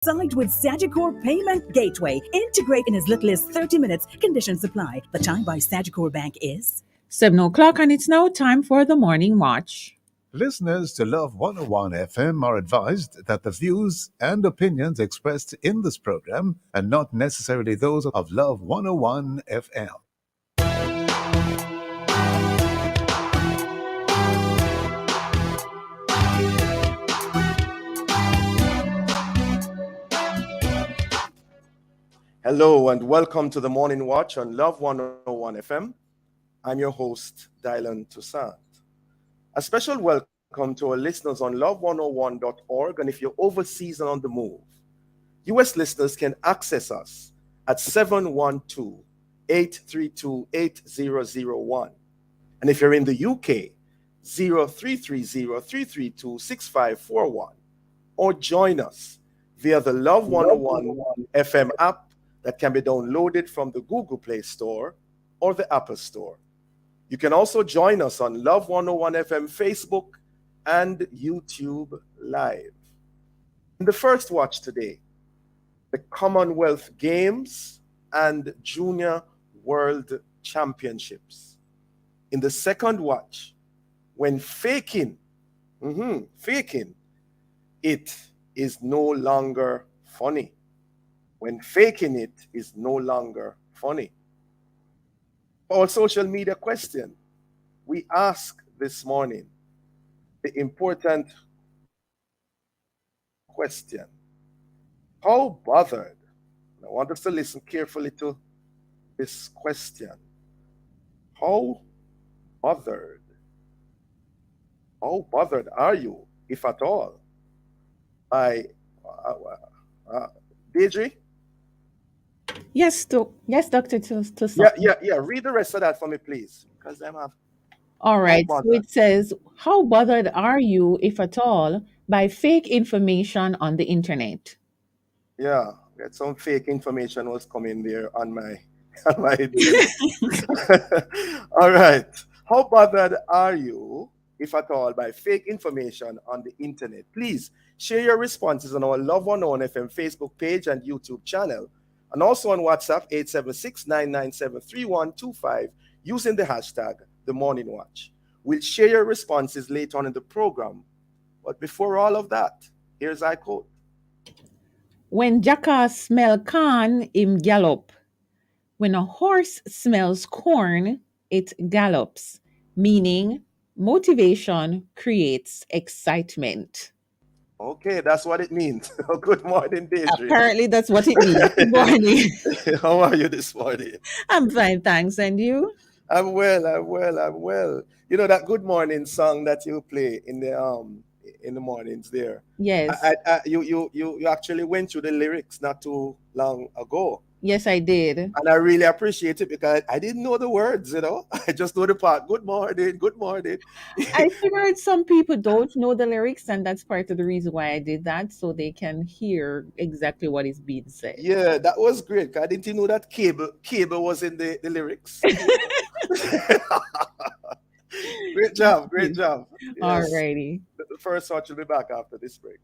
Side with Sagicor Payment Gateway. Integrate in as little as 30 minutes. Conditions apply. The time by Sagicor Bank is 7 o'clock, and it's now time for the morning watch. Listeners to Love 101 FM are advised that the views and opinions expressed in this program are not necessarily those of Love 101 FM. Hello and welcome to the Morning Watch on Love 101 FM. I'm your host, Dylan Toussaint. A special welcome to our listeners on love101.org, and if you're overseas and on the move, US listeners can access us at 712-832-8001. And if you're in the UK, 0330-332-6541, or join us via the Love 101 FM app that can be downloaded from the Google Play Store or the Apple Store. You can also join us on Love 101 FM Facebook and YouTube Live. In the first watch today, the Commonwealth Games and Junior World Championships. In the second watch, when faking, it is no longer funny. When faking it is no longer funny. For our social media question, we ask this morning the important question. How bothered, and I want us to listen carefully to this question. How bothered are you, if at all, by Deidre? Yes, Dr. Toussaint. Yeah. Read the rest of that for me, please. Because I'm have. All right. So it says, how bothered are you, if at all, by fake information on the internet? Yeah, some fake information was coming there on my All right. How bothered are you, if at all, by fake information on the internet? Please share your responses on our Love 101 FM Facebook page and YouTube channel, and also on WhatsApp 876-997-3125 using the hashtag The Morning Watch. We'll share your responses later on in the program. But before all of that, here's our quote. When jackass smell corn, him gallop. When a horse smells corn, it gallops, meaning motivation creates excitement. Okay, that's what it means. Good morning, Deidre. Apparently, that's what it means. Good morning. How are you this morning? I'm fine, thanks. And you? I'm well. You know that good morning song that you play in the mornings there. Yes. You actually went through the lyrics not too long ago. Yes, I did. And I really appreciate it because I didn't know the words, I just know the part. Good morning, good morning. I figured some people don't know the lyrics, and that's part of the reason why I did that, so they can hear exactly what is being said. Yeah, that was great. I didn't know that cable was in the lyrics. Great job. Yes. Alrighty. The first watch will be back after this break.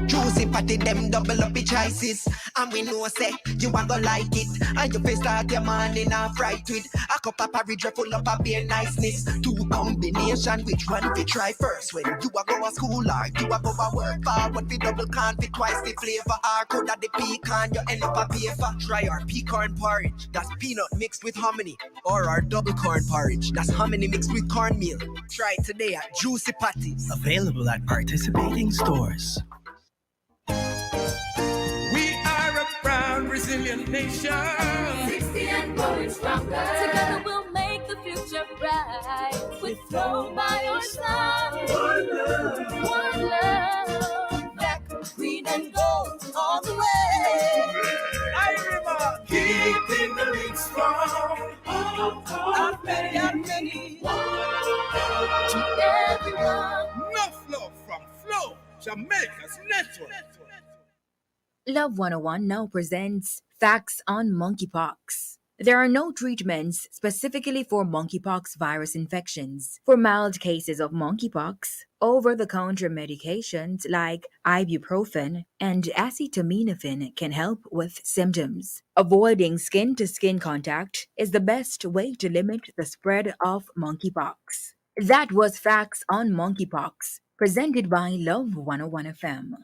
Juicy patty them double up the choices, and we know say you want go like it, and you face start your morning off right with a cup of porridge full up of beer niceness. Two combination, which one we try first? When you a go to school or you a go to work, forward we double can fit twice the flavor. Or could have the pecan you end up a pay for. Try our pecan porridge, that's peanut mixed with hominy, or our double corn porridge, that's hominy mixed with cornmeal. Try it today at Juicy Patties, available at participating stores. Resilient nation. 60 and growing stronger. Together we'll make the future bright. With flow by your side. One love. Black, green, and gold all the way. I remember keeping the links strong. I've many. To everyone. No flow from Flow, Jamaica's network. Love 101 now presents Facts on Monkeypox. There are no treatments specifically for monkeypox virus infections. For mild cases of monkeypox, over the counter medications like ibuprofen and acetaminophen can help with symptoms. Avoiding skin to skin contact is the best way to limit the spread of monkeypox. That was Facts on Monkeypox, presented by Love 101 FM.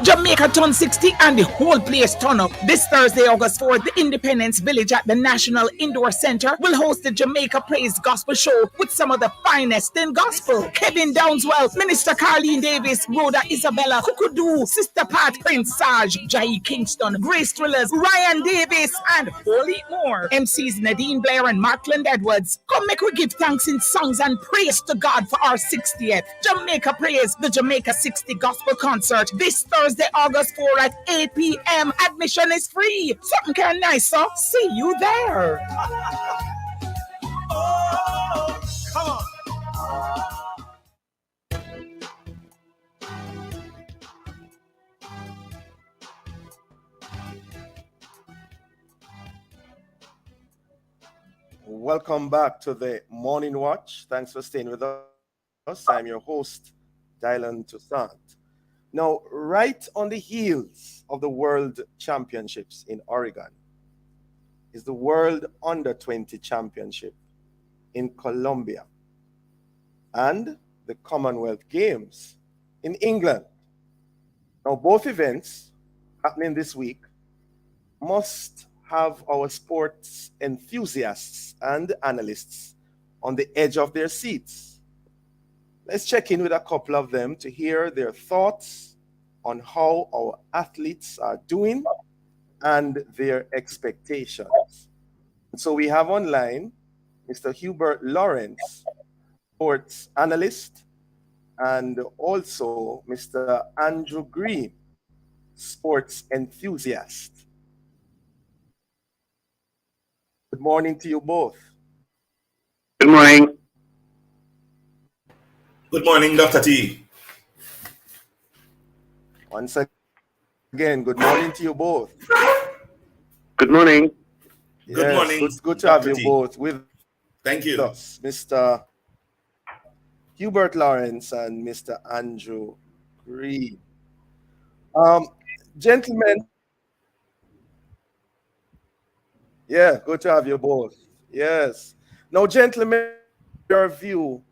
Jamaica turn 60 and the whole place turn up. This Thursday, August 4th, the Independence Village at the National Indoor Center will host the Jamaica Praise Gospel Show with some of the finest in gospel. Kevin Downswell, Minister Carleen Davis, Rhoda Isabella, Kukudu, Sister Pat, Prince Sarge, Jai Kingston, Grace Thrillers, Ryan Davis, and Holy more. MCs Nadine Blair and Markland Edwards. Come make we give thanks in songs and praise to God for our 60th. Jamaica Praise, the Jamaica 60 Gospel Concert, this Thursday, August 4 at 8 p.m. Admission is free. Something kind of nice, so see you there. Oh, come on. Welcome back to the Morning Watch. Thanks for staying with us. I'm your host, Dylan Toussaint. Now, right on the heels of the World Championships in Oregon is the World Under-20 Championship in Colombia and the Commonwealth Games in England. Now, both events happening this week must have our sports enthusiasts and analysts on the edge of their seats. Let's check in with a couple of them to hear their thoughts on how our athletes are doing and their expectations. So we have online Mr. Hubert Lawrence, sports analyst, and also Mr. Andrew Green, sports enthusiast. Good morning to you both. Good morning. Good morning, Dr. T. Once again, good morning to you both. Good morning. Good morning. Good to have you both with Thank you. us, Mr. Hubert Lawrence and Mr. Andrew Green. Gentlemen, yeah, good to have you both. Yes. Now, gentlemen, your view,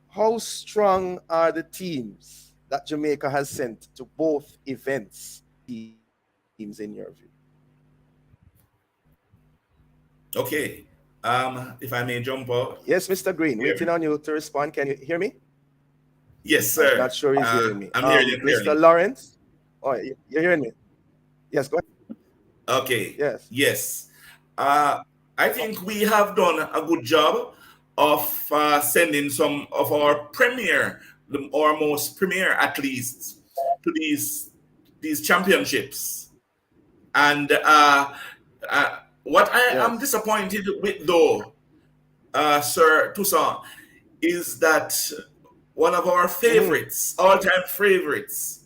how strong are the teams that Jamaica has sent to both events, teams in your view? Okay. If I may jump out. Yes, Mr. Green, waiting on you to respond. Can you hear me? Yes, sir. I'm not sure he's hearing me. I'm hearing you clearly. Mr. Lawrence? Oh, you're hearing me? Yes, go ahead. Okay. Yes. Yes. I think we have done a good job of sending some of our most premier athletes to these championships. And what I am disappointed with, though, Sir Toussaint, is that one of our favorites, all-time favorites,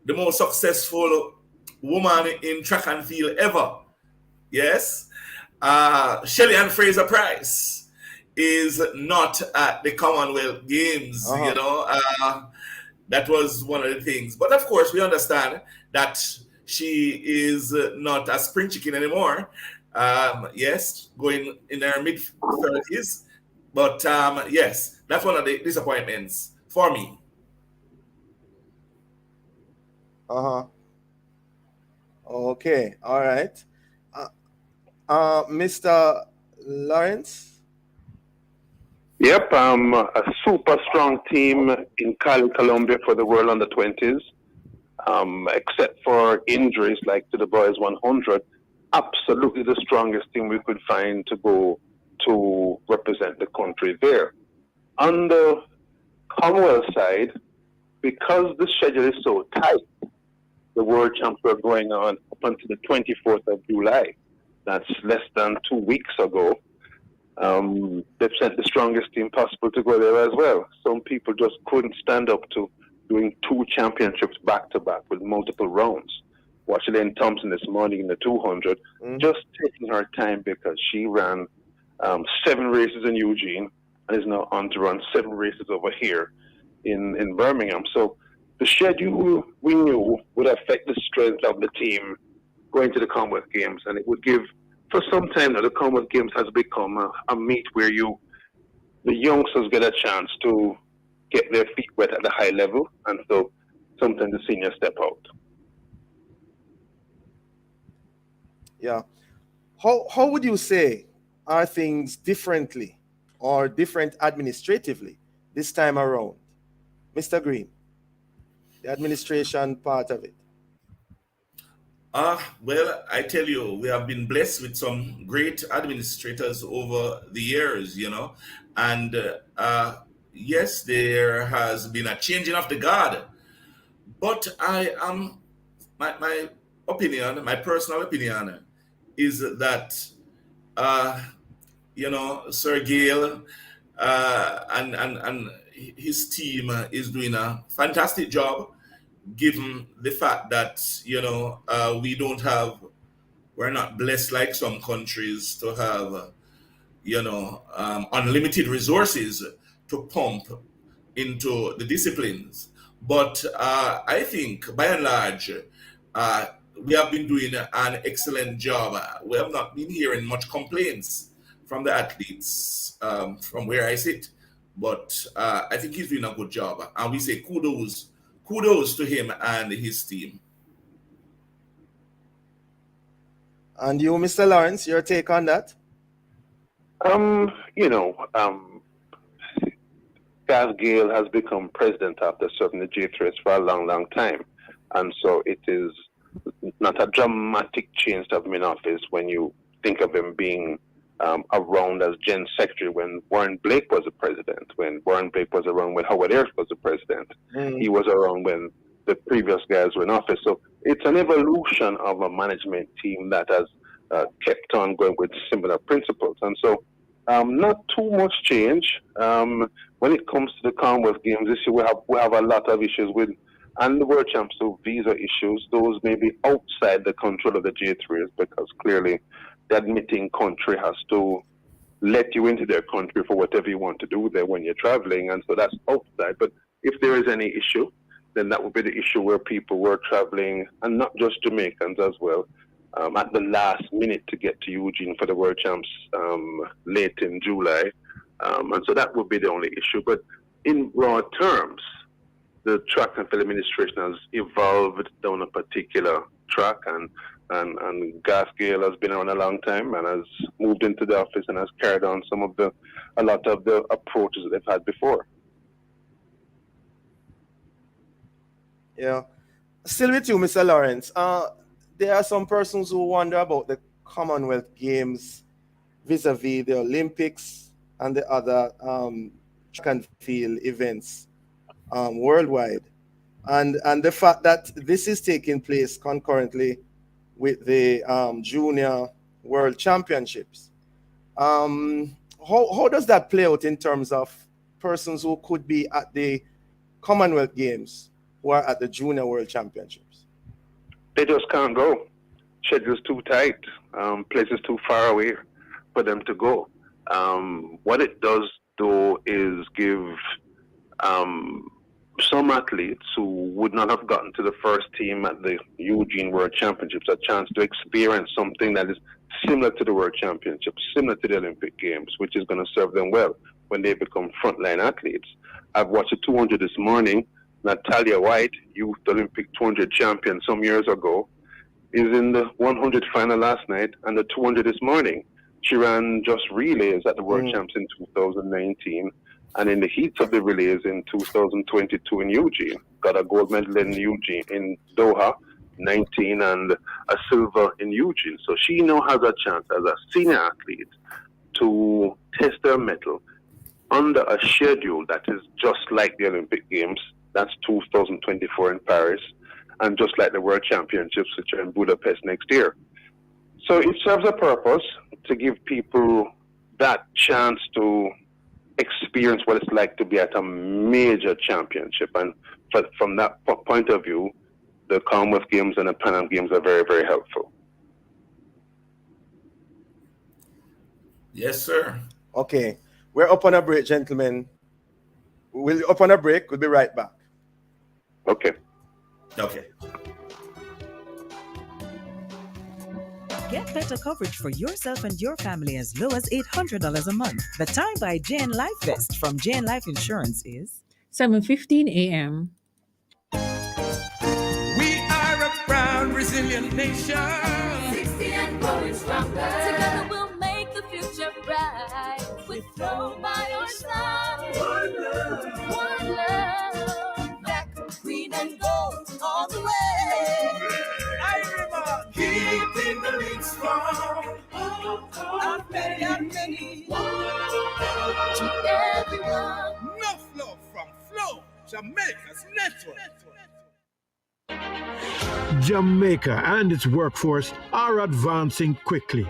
the most successful woman in track and field ever, yes, Shelley Ann Fraser-Price, is not at the Commonwealth Games. You know, that was one of the things. But of course, we understand that she is not a spring chicken anymore. Yes, going in her mid-30s. But yes, that's one of the disappointments for me. Okay, all right. Mr. Lawrence? Yep, a super strong team in Cali, Colombia for the World Under-20s. Except for injuries like to the boys 100, absolutely the strongest team we could find to go to represent the country there. On the Commonwealth side, because the schedule is so tight, the World Champs were going on up until the 24th of July. That's less than 2 weeks ago. They've sent the strongest team possible to go there as well. Some people just couldn't stand up to doing 2 championships back to back with multiple rounds. watched Elaine Thompson this morning in the 200, just taking her time because she ran 7 races in Eugene and is now on to run 7 races over here in Birmingham. So the schedule we knew would affect the strength of the team going to the Commonwealth Games, and it would give, for some time now, the Commonwealth Games has become a meet where the youngsters get a chance to get their feet wet at the high level, and so sometimes the seniors step out. Yeah. How would you say are things differently or different administratively this time around? Mr. Green, the administration part of it. Well, I tell you, we have been blessed with some great administrators over the years, and yes, there has been a changing of the guard, but I am my opinion, my personal opinion, is that Sir Gail and his team is doing a fantastic job, given the fact that we're not blessed like some countries to have unlimited resources to pump into the disciplines. But I think by and large we have been doing an excellent job. We have not been hearing much complaints from the athletes from where I sit, but I think he's doing a good job, and we say kudos to him and his team. And you, Mr. Lawrence, your take on that? Gas Gale has become president after serving the J3s for a long, long time. And so it is not a dramatic change to have him in office when you think of him being around as Gen Secretary when Warren Blake was the president, when Warren Blake was around when Howard Ayres was the president. He was around when the previous guys were in office. So it's an evolution of a management team that has kept on going with similar principles. And so not too much change. When it comes to the Commonwealth Games this year, we have a lot of issues with, and the World Champs, so visa issues. Those may be outside the control of the J3s because clearly the admitting country has to let you into their country for whatever you want to do there when you're traveling, and so that's outside. But if there is any issue, then that would be the issue where people were traveling, and not just Jamaicans as well, at the last minute to get to Eugene for the World Champs late in July. And so that would be the only issue. But in broad terms, the track and field administration has evolved down a particular track, and Gas Gale has been around a long time and has moved into the office and has carried on a lot of the approaches that they've had before. Yeah. Still with you, Mr. Lawrence. There are some persons who wonder about the Commonwealth Games vis-a-vis the Olympics and the other track and field events worldwide. And the fact that this is taking place concurrently with the Junior World Championships. How does that play out in terms of persons who could be at the Commonwealth Games who are at the Junior World Championships? They just can't go. Schedule's too tight. Places too far away for them to go. What it does, though, is give some athletes who would not have gotten to the first team at the Eugene World Championships a chance to experience something that is similar to the World Championships, similar to the Olympic Games, which is going to serve them well when they become frontline athletes. I've watched the 200 this morning. Natalia White, Youth Olympic 200 champion some years ago, is in the 100 final last night and the 200 this morning. She ran just relays at the World Champs in 2019 and in the heats of the relays in 2022 in Eugene. Got a gold medal in Eugene, in Doha, 19, and a silver in Eugene. So she now has a chance as a senior athlete to test her mettle under a schedule that is just like the Olympic Games. That's 2024 in Paris, and just like the World Championships, which are in Budapest next year. So it serves a purpose to give people that chance to experience what it's like to be at a major championship. And from that point of view, the Commonwealth Games and the Pan Am Games are very, very helpful. Yes, sir. Okay, we're up on a break, gentlemen. We'll up on a break. We'll be right back. Okay. Okay. Get better coverage for yourself and your family as low as $800 a month. The time by JN Life Vest from JN Life Insurance is 7:15 a.m. We are a proud, resilient nation. 60 and growing stronger. Together we'll make the future bright. With Flow by your side. One love. Black, green, and gold all the way. Keeping the lead strong. And many. To everyone. Enough love from Flow, Jamaica's network. Jamaica and its workforce are advancing quickly.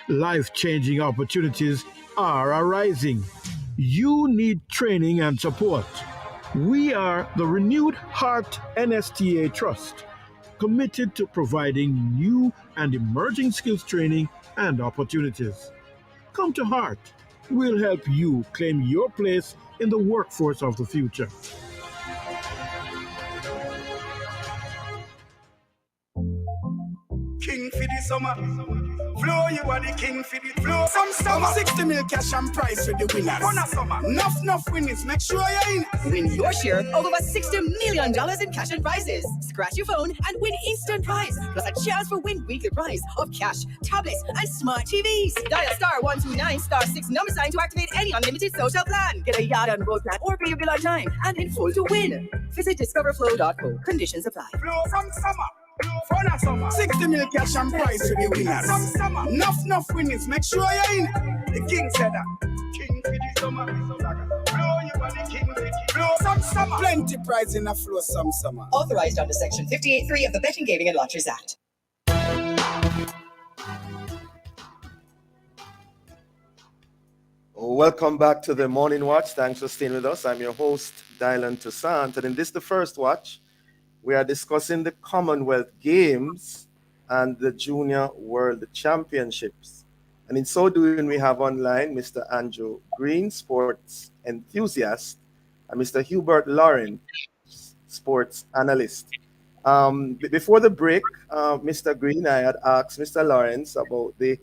Life-changing opportunities are arising. You need training and support. We are the Renewed Heart NSTA Trust, committed to providing new and emerging skills training and opportunities. Come to Heart. We'll help you claim your place in the workforce of the future. King for the summer. Flow, you are the king for the flow. Some summer. 60 mil cash and prize for the winners. Fun of summer. Enough winnings. Make sure you're in. Win your share of over $60 million in cash and prizes. Scratch your phone and win instant prize, plus a chance for win weekly prize of cash, tablets, and smart TVs. Dial *129*6 number sign to activate any unlimited social plan. Get a yard and road plan or pay your bill on time and in full to win. Visit discoverflow.co. Conditions apply. Flow from summer. Fun of summer. 60 mil cash and prize for the winners. Some summer. Enough winnings. Make sure you're in. The king said that. King for the summer. Flow, you are the king for the flow. Some summer. Plenty prize in a flow some summer. Authorized under Section 58.3 of the Betting, Gaming and Lotteries Act. Welcome back to the Morning Watch. Thanks for staying with us. I'm your host, Dylan Toussaint. And in this, the first watch, we are discussing the Commonwealth Games and the Junior World Championships. And in so doing, we have online Mr. Andrew Green, sports enthusiast, and Mr. Hubert Lauren, sports analyst. Before the break, Mr. Green, I had asked Mr. Lawrence about the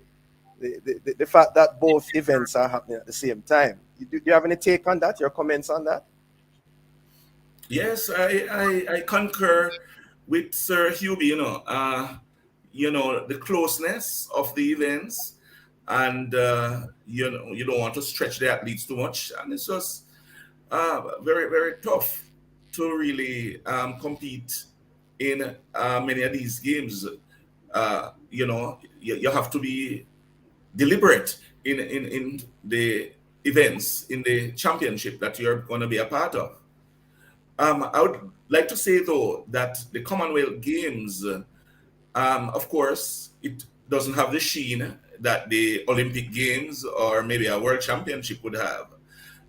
fact that both events are happening at the same time. Do you have any take on that, your comments on that? Yes, I concur with Sir Hubie, the closeness of the events, and you don't want to stretch the athletes too much, and it's just very, very tough to really compete in many of these games. You have to be deliberate in the events, in the championship that you're going to be a part of. I would like to say, though, that the Commonwealth Games, of course, it doesn't have the sheen that the Olympic Games or maybe a World Championship would have,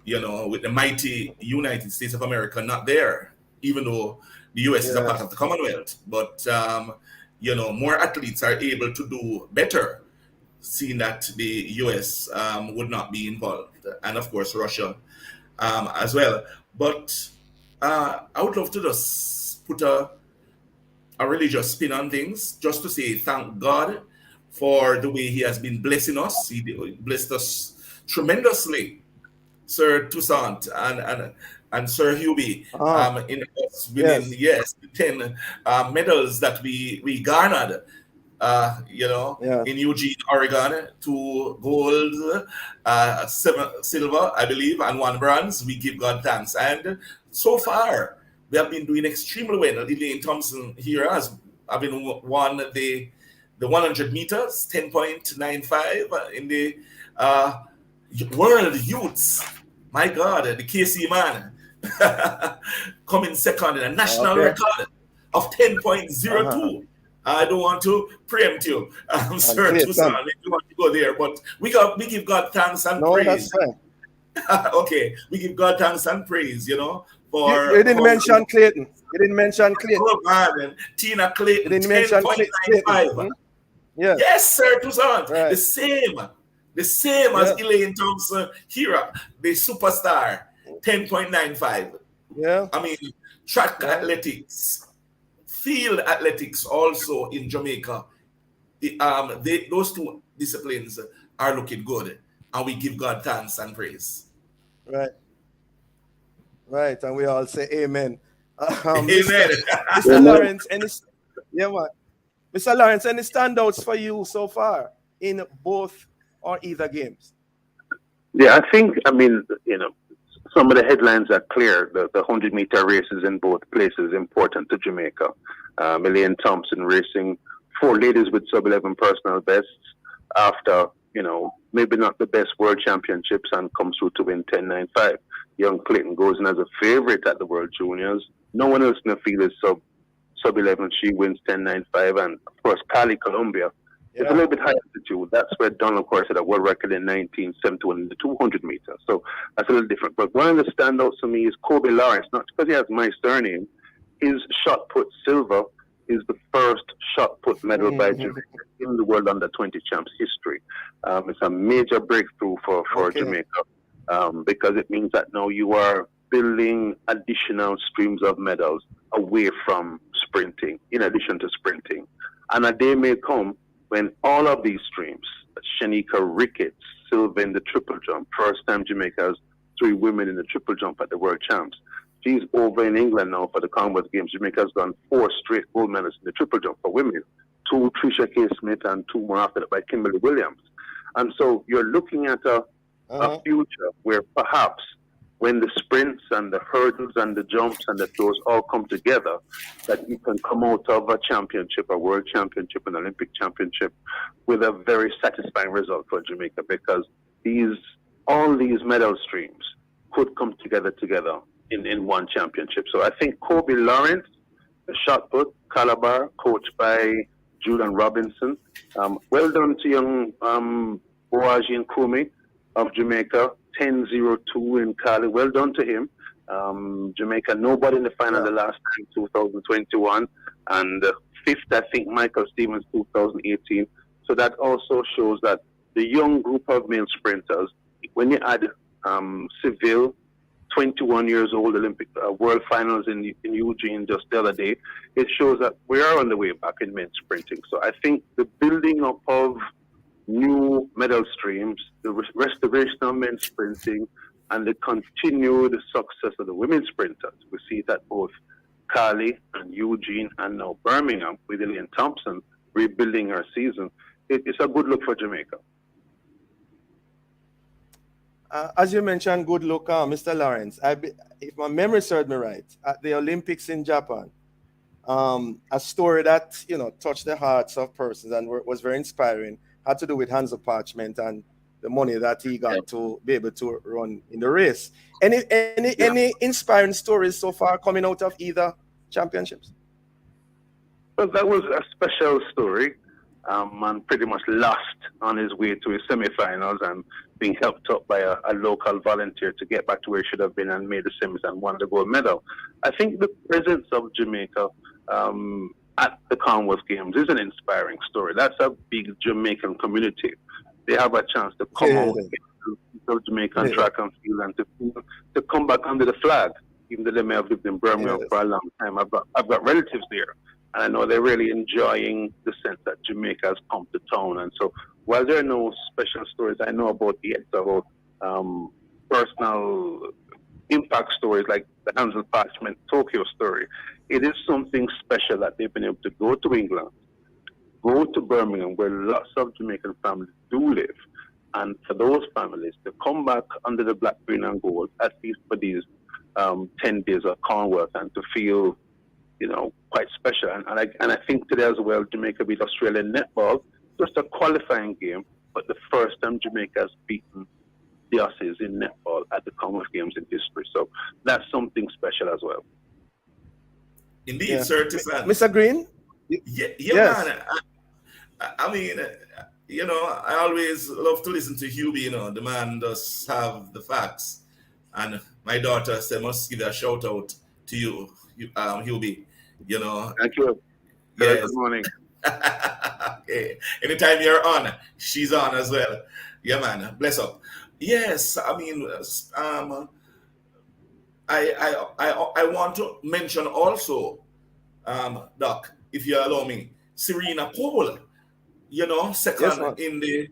with the mighty United States of America not there, even though the US is a part of the Commonwealth. But, more athletes are able to do better, seeing that the US would not be involved, and, of course, Russia as well. But I would love to just put a religious spin on things, just to say thank God for the way He has been blessing us. He blessed us tremendously, Sir Toussaint and Sir Hubie, in us winning, the 10 medals that we garnered. In Eugene, Oregon, 2 gold, 7 silver, I believe, and 1 bronze. We give God thanks. And so far, we have been doing extremely well. Elaine Thompson here has won the 100 meters, 10.95 in the World Youths. My God, the KC man coming second in a national record of 10.02. I don't want to preempt you, Sir Toussaint, if you want to go there, but we give God thanks and praise. That's fine. Okay, we give God thanks and praise, You, for you didn't how mention Clayton. You didn't mention Clayton. oh man, Tina You Clayton didn't mention Clayton. 10.95. Yeah. Yes, sir, Toussaint. Right. The same as Yeah. Elaine Thompson, Hira, the superstar, 10.95. Yeah. I mean, track Yeah. athletics, field athletics also in Jamaica. Those two disciplines are looking good, and we give God thanks and praise. Right. Right. And we all say amen. Amen. Mr. Lawrence, yeah, man. Mr. Lawrence, any standouts for you so far in both or either games? Yeah, I mean, some of the headlines are clear. The 100-meter races in both places important to Jamaica. Elaine Thompson racing 4 ladies with sub-11 personal bests after, maybe not the best world championships and comes through to win 10.95. Young Clayton goes in as a favorite at the World Juniors. No one else in the field is sub-11. She wins 10.95. And, of course, Cali, Colombia. It's a little bit high altitude. That's where Donald, of course, had a world record in 1971 in the 200 meters. So that's a little different. But one of the standouts for me is Kobe Lawrence, not because he has my surname. His shot put silver is the first shot put medal by Jamaica in the World Under-20 Champs history. It's a major breakthrough for Jamaica because it means that now you are building additional streams of medals away from sprinting, in addition to sprinting. And a day may come when all of these streams, Shanika Ricketts, silver in the triple jump, first time Jamaica has 3 women in the triple jump at the World Champs. She's over in England now for the Commonwealth Games. Jamaica has done 4 straight gold medals in the triple jump for women, 2 Tricia K. Smith and 2 more after that by Kimberly Williams. And so you're looking at a future where perhaps when the sprints and the hurdles and the jumps and the throws all come together, that you can come out of a championship, a world championship, an Olympic championship with a very satisfying result for Jamaica, because all these medal streams could come together in one championship. So I think Kobe Lawrence, the shot put, Calabar, coached by Julian Robinson. Well done to young Boaji and Kumi of Jamaica, 10.02 in Cali. Well done to him. Jamaica, nobody in the final the last time, 2021. And 5th, I think, Michael Stevens, 2018. So that also shows that the young group of male sprinters, when you add Seville, 21 years old, Olympic World Finals in Eugene just the other day, it shows that we are on the way back in men's sprinting. So I think the building up of new medal streams, the restoration of men's sprinting, and the continued success of the women's sprinters. We see that both Cali and Eugene and now Birmingham with Elaine Thompson rebuilding her season. It's a good look for Jamaica. As you mentioned, good look, Mr. Lawrence. If my memory serves me right, at the Olympics in Japan, a story that touched the hearts of persons and was very inspiring had to do with Hansa Parchment and the money that he got to be able to run in the race. Any inspiring stories so far coming out of either championships? Well, that was a special story. And pretty much lost on his way to his semi-finals and being helped up by a local volunteer to get back to where he should have been and made the semis and won the gold medal. I think the presence of Jamaica at the Commonwealth Games is an inspiring story. That's a big Jamaican community. They have a chance to come out to Jamaican track and field and to come back under the flag, even though they may have lived in Birmingham for a long time. I've got relatives there. And I know they're really enjoying the sense that Jamaica has come to town. And so while there are no special stories I know about yet, about personal impact stories like the Hansel Parchment Tokyo story, it is something special that they've been able to go to England, go to Birmingham, where lots of Jamaican families do live. And for those families to come back under the black, green, and gold, at least for these 10 days of Commonwealth, and to feel quite special. And I think today as well, Jamaica beat Australia in netball, just a qualifying game, but the first time Jamaica has beaten the Aussies in netball at the Commonwealth Games in history. So that's something special as well. Indeed, sir. Toussaint. Mr. Green? Yes. Man. I mean, I always love to listen to Hubie, the man does have the facts. And my daughter said, must give a shout out to you, Hubie. You know, Thank you. Good yes. morning. Okay. Anytime you're on, she's on as well. Yeah, man. Bless up. Yes, I mean, I want to mention also, Doc, if you allow me, Serena Cole. You know, Yes, second man. in the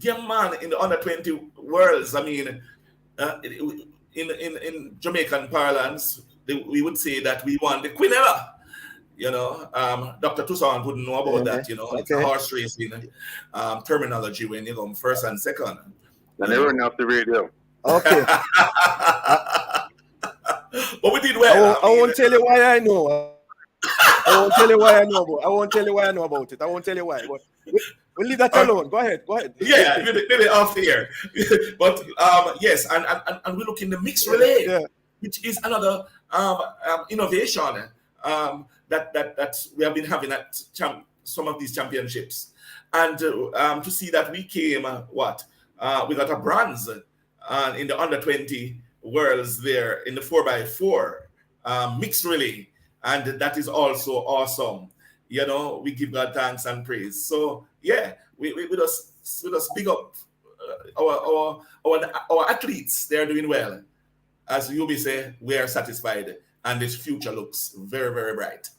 young man in the under 20 worlds. I mean, in Jamaican parlance, we would say that we won the Quinella. You know, Dr. Toussaint wouldn't know about that. You know, it's a Okay. horse racing terminology when you go first and second. I You never know, went off the radio. Okay. but we did well. I won't tell you why I know. I won't tell you why I know about. I won't tell you why I know about it. I won't tell you why. But we'll leave that alone. Go ahead. Go ahead. Yeah, maybe off the air. But yes, and we look in the mixed relay, Yeah. which is another innovation that we have been having at some of these championships, and to see that we came we got a bronze in the under 20 worlds there in the 4x4 mixed relay, and that is also awesome. You know, we give God thanks and praise. So yeah, we just big up our athletes. They are doing well. As Yubi say, we are satisfied, and this future looks very, very bright.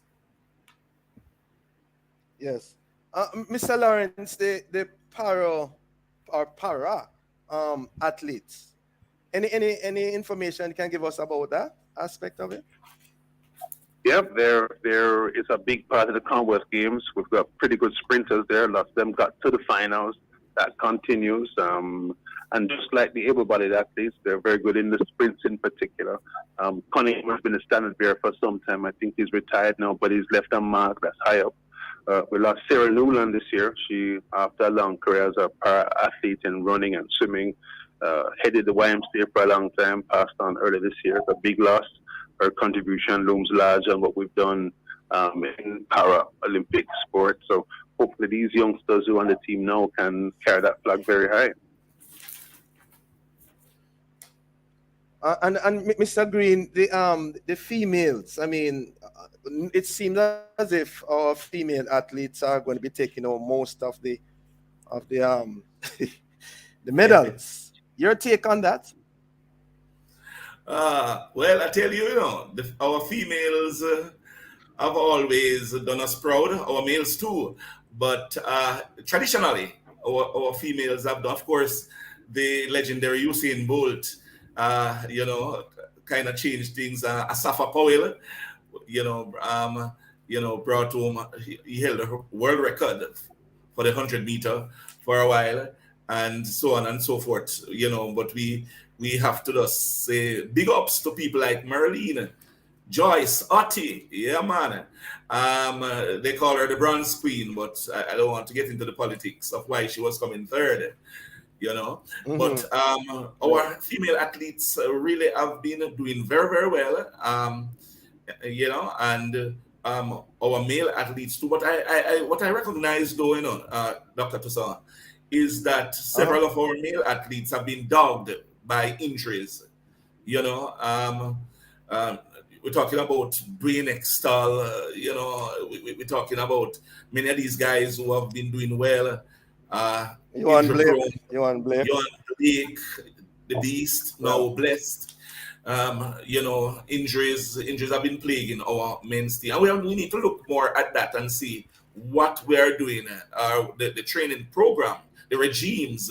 Yes. Mr. Lawrence, the para athletes. Any information you can give us about that aspect of it? Yep, there is a big part of the Commonwealth Games. We've got pretty good sprinters there. Lots of them got to the finals. That continues. And just like the able-bodied athletes, they're very good in the sprints in particular. Cunningham has been a standard bearer for some time. I think he's retired now, but he's left a mark that's high up. We lost Sarah Newland this year. She, after a long career as a para-athlete in running and swimming, headed the YMCA for a long time, passed on early this year. It's a big loss. Her contribution looms large on what we've done in para-Olympic sport. So hopefully these youngsters who are on the team now can carry that flag very high. And Mr. Green, the females. I mean, it seems as if our female athletes are going to be taking on most of the the medals. Your take on that? Well, I tell you, our females have always done us proud, our males too. But traditionally, our females have done, of course, the legendary Usain Bolt, kind of changed things. Asafa Powell, brought home, he held a world record for the 100-meter for a while, and so on and so forth, but we have to just say big ups to people like Merlene, Joyce, Otti, yeah, man. They call her the Bronze Queen, but I don't want to get into the politics of why she was coming third, Mm-hmm. But our female athletes really have been doing very, very well, and our male athletes too. But what I recognize, though, Dr. Toussaint, is that several of our male athletes have been dogged by injuries. We're talking about Dwayne Extall, we're talking about many of these guys who have been doing well. You want Blake, the Beast, now blessed. Injuries have been plaguing our men's team. And we need to look more at that and see what we are doing, the training program, the regimes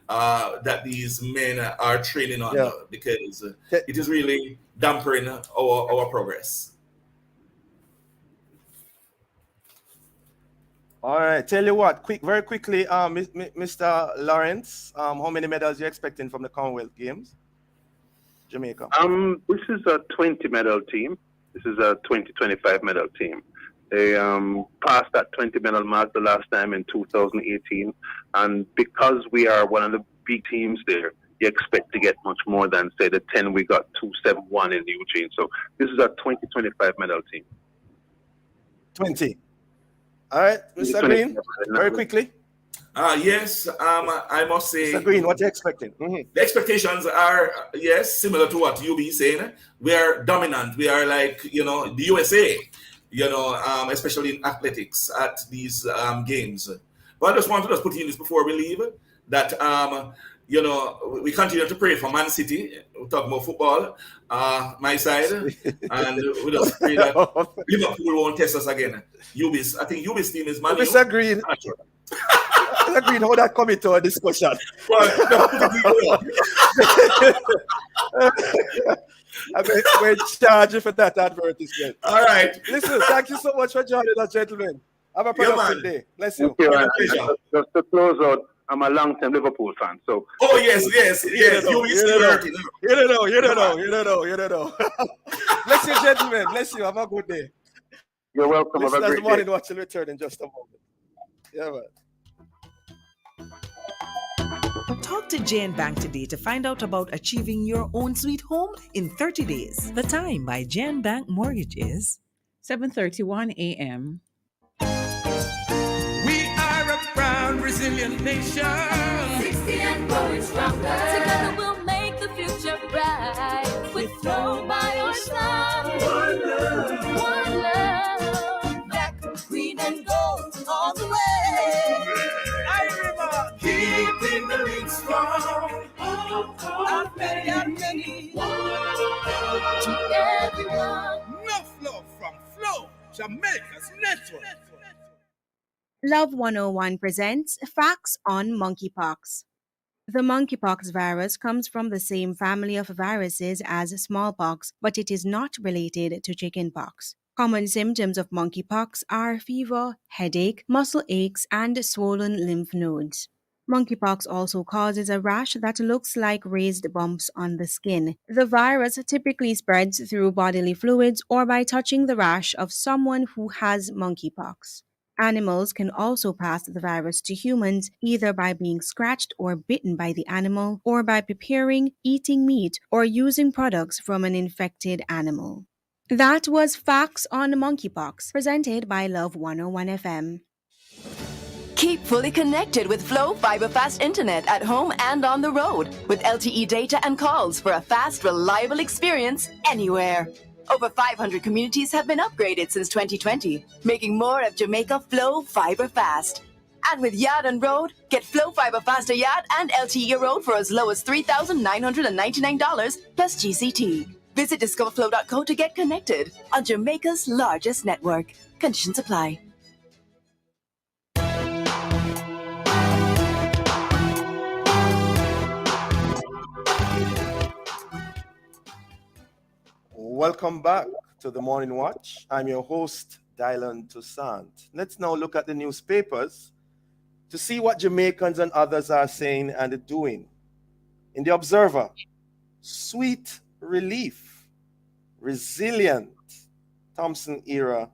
that these men are training under, because it is really dampering our progress. All right, tell you what, very quickly, Mr. Lawrence, how many medals are you expecting from the Commonwealth Games, Jamaica? This is a 20-medal team. This is a 20-25 medal team. They passed that 20-medal mark the last time in 2018, and because we are one of the big teams there, you expect to get much more than, say, the 10 we got 271 in Eugene. So this is a 20-25 medal team. 20. All right, Mr. Green, very quickly. Yes, I must say, Mr. Green, what are you expecting? the expectations are, yes, similar to what you be saying. We are dominant. We are like, the USA, especially in athletics at these games. But I just want to just put in this before we leave that, we continue to pray for Man City. We're talking about football, my side, and we just pray that Liverpool won't test us again. I think UB's team is Man U. Mr. Green, I'm not sure. Mr. Green, how that come into a discussion? We're charging for that advertisement. All right. Listen, thank you so much for joining us, gentlemen. Have a productive day. Bless you. Thank you. Just to close out, I'm a long-time Liverpool fan, so. Oh yes. You don't know. Bless you, gentlemen. Bless you. Have a good day. You're welcome. Have a Listeners, great the morning day. watch will return in just a moment. Yeah, man. Talk to Jane Bank today to find out about achieving your own sweet home in 30 days. The Time by Jane Bank Mortgage is 7:31 a.m. We are a proud, resilient nation. 60 and growing stronger. Together we'll make the future bright. With Flow by your side. One love. Black, green, and gold all the way. Keeping the lead strong. Out many. To everyone. Enough love from Flow, Jamaica's network. Love 101 presents Facts on Monkeypox. The monkeypox virus comes from the same family of viruses as smallpox, but it is not related to chickenpox. Common symptoms of monkeypox are fever, headache, muscle aches, and swollen lymph nodes. Monkeypox also causes a rash that looks like raised bumps on the skin. The virus typically spreads through bodily fluids or by touching the rash of someone who has monkeypox. Animals can also pass the virus to humans either by being scratched or bitten by the animal or by preparing, eating meat, or using products from an infected animal. That was Facts on Monkeypox, presented by Love 101 FM. Keep fully connected with Flow Fiber Fast Internet at home and on the road with LTE data and calls for a fast, reliable experience anywhere. Over 500 communities have been upgraded since 2020, making more of Jamaica Flow Fiber Fast. And with Yard and Road, get Flow Fiber Faster Yard and LTE Road for as low as $3,999 plus GCT. Visit discoverflow.co to get connected on Jamaica's largest network. Conditions apply. Welcome back to the Morning Watch. I'm your host, Dylan Toussaint. Let's now look at the newspapers to see what Jamaicans and others are saying and doing. In the Observer, sweet relief, resilient Thompson era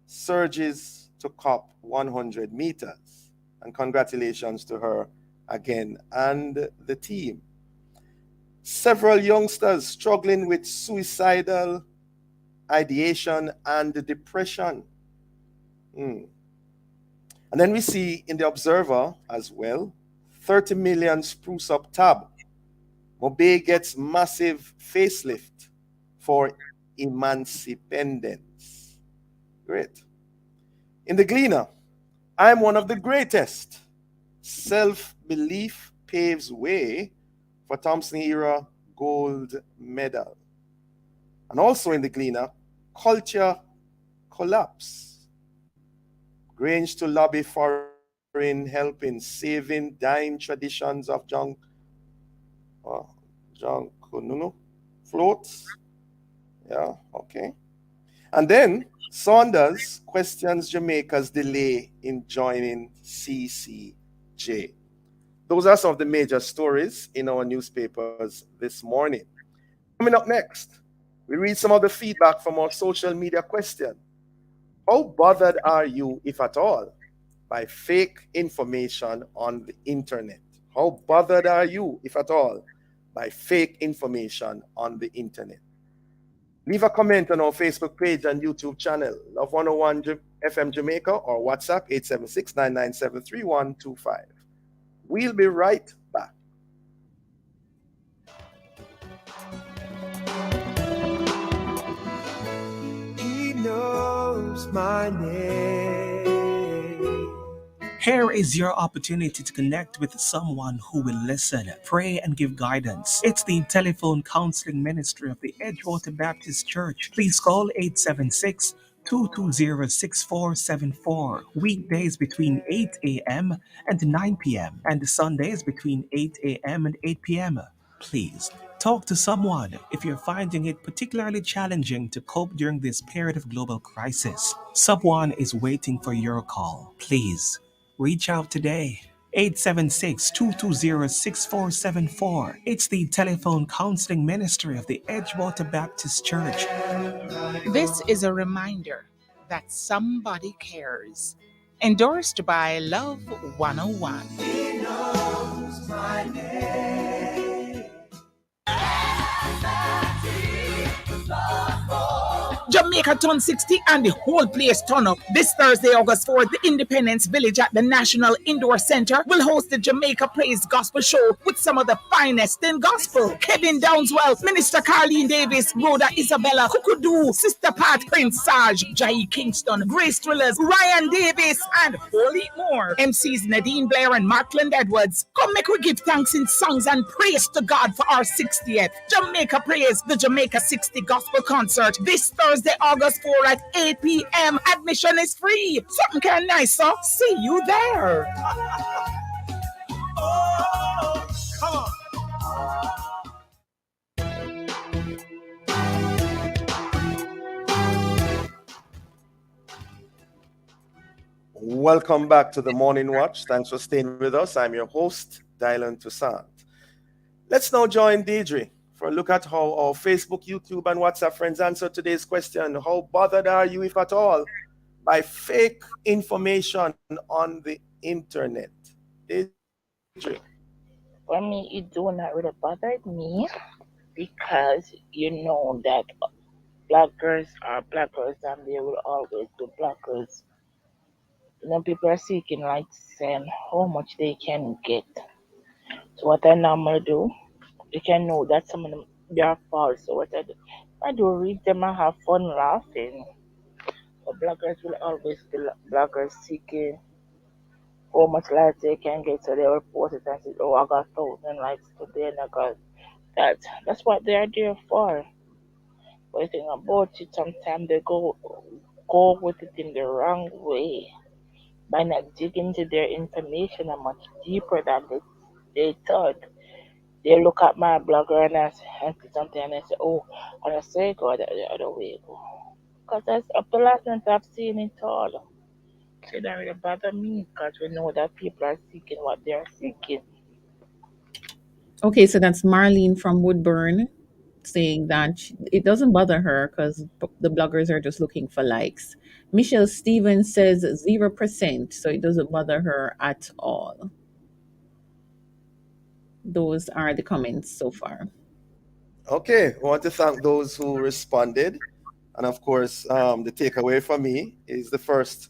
surges to COP 100 meters. And congratulations to her again and the team. Several youngsters struggling with suicidal ideation and depression. And then we see in the Observer as well, 30 million spruce up tab. Mobay gets massive facelift for emancipendence. Great. In the Gleaner, I'm one of the greatest. Self-belief paves way for Thompson era gold medal. And also in the Gleaner, culture collapse. Grange to lobby foreign help in saving dying traditions of John Kununu floats. Yeah, okay. And then Saunders questions Jamaica's delay in joining CCJ. Those are some of the major stories in our newspapers this morning. Coming up next, we read some of the feedback from our social media question. How bothered are you, if at all, by fake information on the internet? How bothered are you, if at all, by fake information on the internet? Leave a comment on our Facebook page and YouTube channel, Love 101 FM Jamaica or WhatsApp 876-997-3125. We'll be right back. He knows my name. Here is your opportunity to connect with someone who will listen, pray, and give guidance. It's the telephone counseling ministry of the Edgewater Baptist Church. Please call 876 220 6474. Weekdays between 8 a.m. and 9 p.m. and Sundays between 8 a.m. and 8 p.m. Please talk to someone if you're finding it particularly challenging to cope during this period of global crisis. Someone is waiting for your call. Please reach out today. 876-220-6474. It's the telephone counseling ministry of the Edgewater Baptist Church. This is a reminder that somebody cares. Endorsed by Love 101. He knows my name. Jamaica turn 60 and the whole place turn up. This Thursday, August 4th, the Independence Village at the National Indoor Center will host the Jamaica Praise Gospel Show with some of the finest in gospel. Kevin Downswell, Minister Carleen Davis, Rhoda Isabella, Kukudu, Sister Pat, Prince Sarge, Jai Kingston, Grace Thrillers, Ryan Davis, and wholly more. MCs Nadine Blair and Markland Edwards. Come make we give thanks in songs and praise to God for our 60th. Jamaica Praise, the Jamaica 60 Gospel Concert. This Thursday, August 4 at 8 p.m. Admission is free. Something kind of nice, so see you there. Oh, come on. Welcome back to the Morning Watch. Thanks for staying with us. I'm your host, Dylan Toussaint. Let's now join Deidre for a look at how our Facebook, YouTube, and WhatsApp friends answer today's question. How bothered are you, if at all, by fake information on the internet? Deidre. For me, it do not really bother me because you know that bloggers are bloggers and they will always be bloggers. You know, people are seeking likes and how much they can get. So what I normally do, you can know that some of them they are false. So what I do read them and have fun laughing. But bloggers will always be bloggers seeking how much likes they can get, so they will post it and say, "Oh, I got 1,000 likes today, and I got that." That's what they are there for. But the thing about it, sometimes they go with it in the wrong way by not digging into their information much deeper than they thought. They look at my blogger and see something and they say, "Oh, and I say go the other way." Because that's up the last month I've seen it all. So it don't really bother me because we know that people are seeking what they're seeking. Okay, so that's Marlene from Woodburn saying that it doesn't bother her because the bloggers are just looking for likes. Michelle Stevens says 0%, so it doesn't bother her at all. Those are the comments so far. Okay, I want to thank those who responded. And of course, the takeaway for me is the first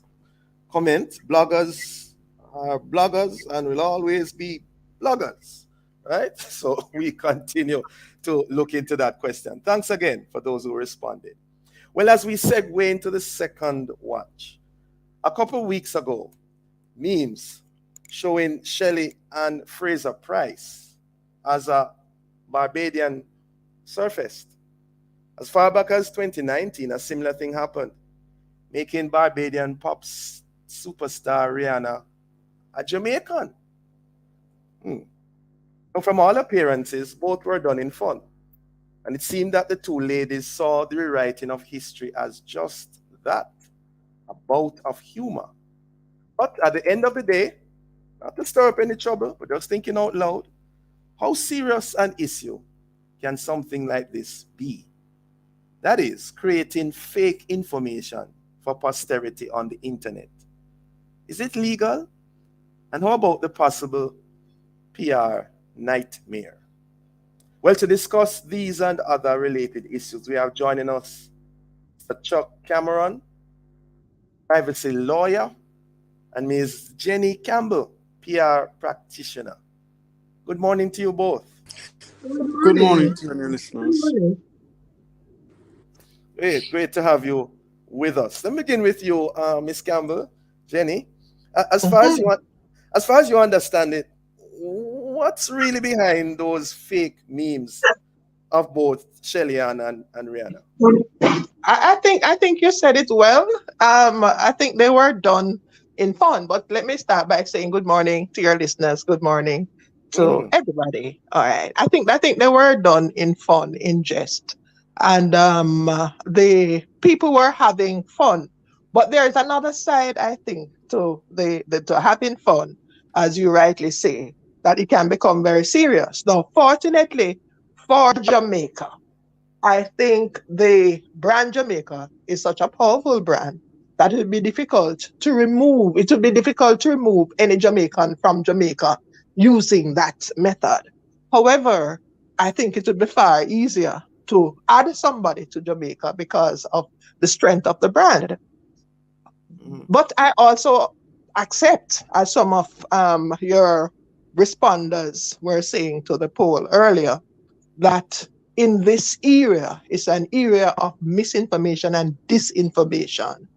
comment. Bloggers are bloggers and will always be bloggers, right? So we continue to look into that question. Thanks again for those who responded. Well, as we segue into the second watch, a couple weeks ago, memes showing Shelley and Fraser Price as a Barbadian surfaced. As far back as 2019, a similar thing happened, making Barbadian pop superstar Rihanna a Jamaican. And from all appearances, both were done in fun. And it seemed that the two ladies saw the rewriting of history as just that, a bout of humor. But at the end of the day, not to stir up any trouble, but just thinking out loud, how serious an issue can something like this be? That is, creating fake information for posterity on the internet. Is it legal? And how about the possible PR nightmare? Well, to discuss these and other related issues, we have joining us Mr. Chuck Cameron, privacy lawyer, and Ms. Jenny Campbell, PR practitioner. Good morning to you both. Good morning to your listeners. Great to have you with us. Let me begin with you, Ms. Campbell, Jenny. As far as you understand it, what's really behind those fake memes of both Shelly and Rihanna? I think you said it well. I think they were done in fun. But let me start by saying good morning to your listeners. Good morning to Mm. everybody. All right. I think they were done in fun, in jest, and the people were having fun. But there's another side, I think, to the to having fun, as you rightly say, that it can become very serious. Now, fortunately for Jamaica, I think the brand Jamaica is such a powerful brand that it would be difficult to remove. It would be difficult to remove any Jamaican from Jamaica using that method. However, I think it would be far easier to add somebody to Jamaica because of the strength of the brand. But I also accept, as some of your responders were saying to the poll earlier, that in this area is an area of misinformation and disinformation.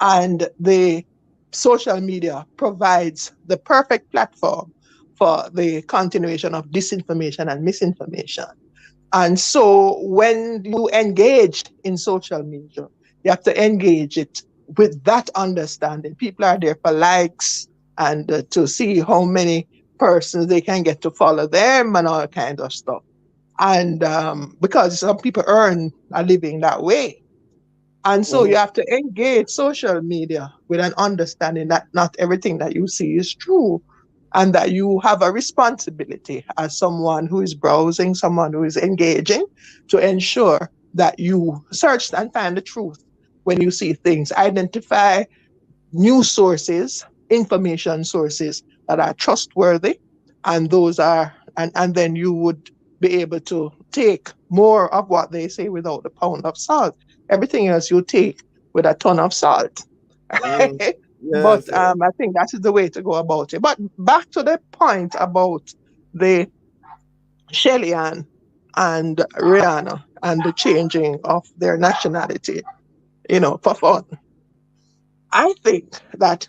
And the social media provides the perfect platform for the continuation of disinformation and misinformation. And so when you engage in social media, you have to engage it with that understanding. People are there for likes and to see how many persons they can get to follow them and all kinds of stuff. And because some people earn a living that way. And so you have to engage social media with an understanding that not everything that you see is true, and that you have a responsibility as someone who is browsing, someone who is engaging, to ensure that you search and find the truth when you see things. Identify news sources, information sources that are trustworthy, and those are, and then you would be able to take more of what they say without a pound of salt. Everything else you take with a ton of salt. But Yes. I think that is the way to go about it. But back to the point about the Shelly and Rihanna and the changing of their nationality, for fun. I think that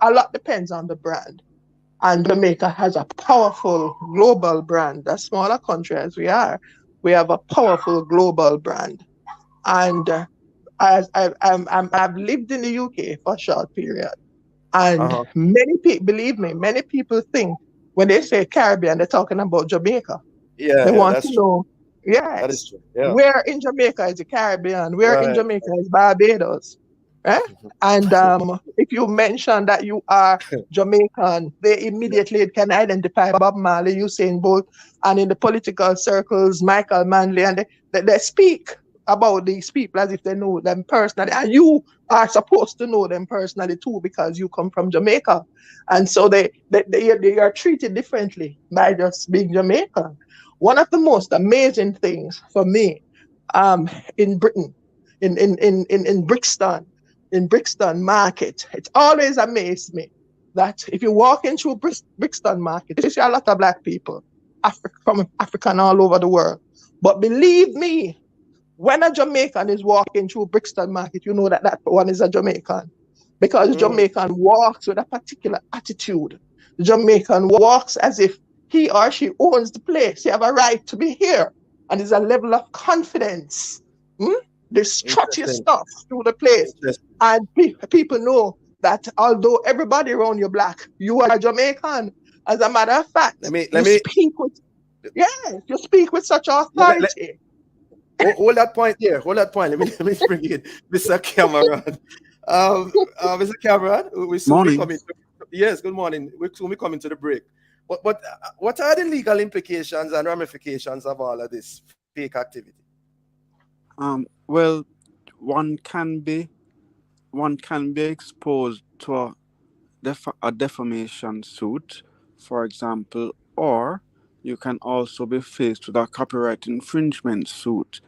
a lot depends on the brand. And Jamaica has a powerful global brand. A smaller country as we are, we have a powerful global brand. And I've lived in the UK for a short period. And many people, believe me, many people think when they say Caribbean, they're talking about Jamaica. They Yeah, want to that's true. know, That is yes, true. Yeah. where in Jamaica is the Caribbean? Where in Right. Jamaica is Barbados? Eh? And if you mention that you are Jamaican, they immediately can identify Bob Marley, Usain Bolt, and in the political circles, Michael Manley, and they speak about these people as if they know them personally. And you are supposed to know them personally too because you come from Jamaica. And so they are treated differently by just being Jamaican. One of the most amazing things for me in Britain, in Brixton, in Brixton Market, it always amazed me that if you walk into Brixton Market, you see a lot of black people from Africa and all over the world. But believe me, when a Jamaican is walking through Brixton Market, you know that that one is a Jamaican because Jamaican walks with a particular attitude. Jamaican walks as if he or she owns the place. They have a right to be here. And there's a level of confidence. Hmm? They strut your Interesting. stuff through the place. Interesting. And people know that although everybody around your black, you are Jamaican. As a matter of fact, Let me you speak with such let, authority. hold that point there. Hold that point. Let me bring in Mr. Cameron. Mr. Cameron, we soon be Morning. coming. Yes, good morning. We soon be coming to the break. But what are the legal implications and ramifications of all of this fake activity? Well, one can be exposed to a defamation suit, for example, or you can also be faced with a copyright infringement suit.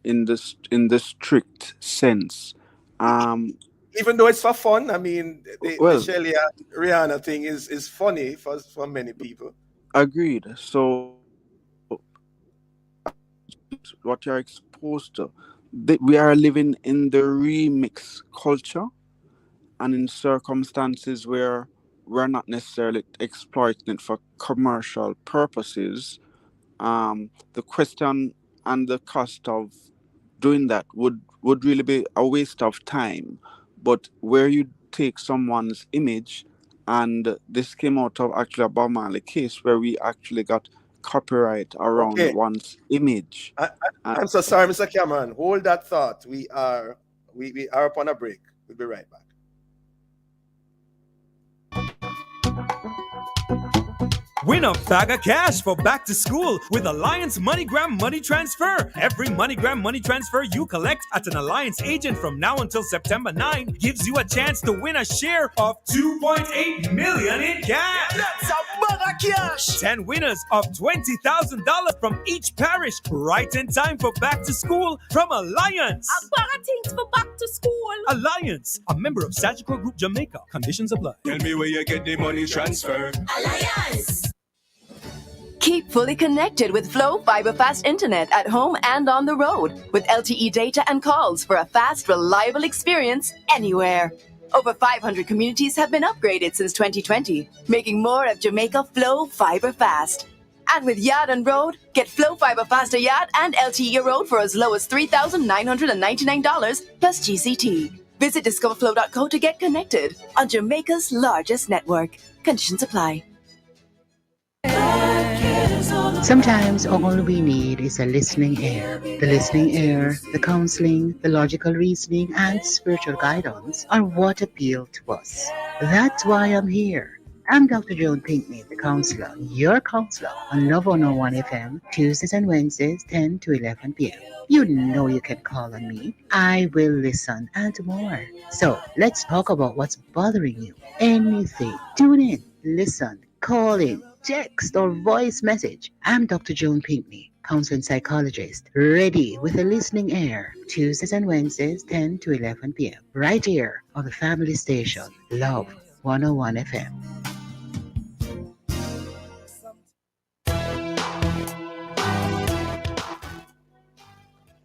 In the strict sense, even though it's for fun, I mean, the Well, Shelly and Rihanna thing is funny for many people. agreed. So, what you're exposed to, we are living in the remix culture, and in circumstances where we're not necessarily exploiting it for commercial purposes, the question and the cost of doing that would really be a waste of time. But where you take someone's image, and this came out of actually a Bob Marley case where we actually got copyright around Okay. one's image. I'm so sorry, Mr. Cameron. Hold that thought. We are upon a break. We'll be right back. Win a bag of cash for back to school with Alliance MoneyGram Money Transfer. Every MoneyGram Money Transfer you collect at an Alliance agent from now until September 9 gives you a chance to win a share of $2.8 million in cash. That's a bag of cash. 10 winners of $20,000 from each parish, right in time for back to school from Alliance. A bag of things for back to school. Alliance, a member of Sagicor Group Jamaica. Conditions apply. Tell me where you get the money transferred. Alliance. Keep fully connected with Flow Fiber Fast Internet at home and on the road with LTE data and calls for a fast, reliable experience anywhere. Over 500 communities have been upgraded since 2020, making more of Jamaica Flow Fiber Fast. And with Yard and Road, get Flow Fiber Faster Yard and LTE Road for as low as $3,999 plus GCT. Visit discoverflow.co to get connected on Jamaica's largest network. Conditions apply. Sometimes all we need is a listening ear. The listening ear, the counseling, the logical reasoning, and spiritual guidance are what appeal to us. That's why I'm here. I'm Dr. Joan Pinkney, the counselor, your counselor on Love 101 FM, Tuesdays and Wednesdays, 10 to 11 p.m. You know you can call on me. I will listen and more. So let's talk about what's bothering you. Anything. Tune in, listen, call in, text or voice message. I'm Dr. Joan Pinkney, counseling psychologist, ready with a listening ear. Tuesdays and Wednesdays, 10 to 11 p.m. Right here on the family station, Love 101 FM.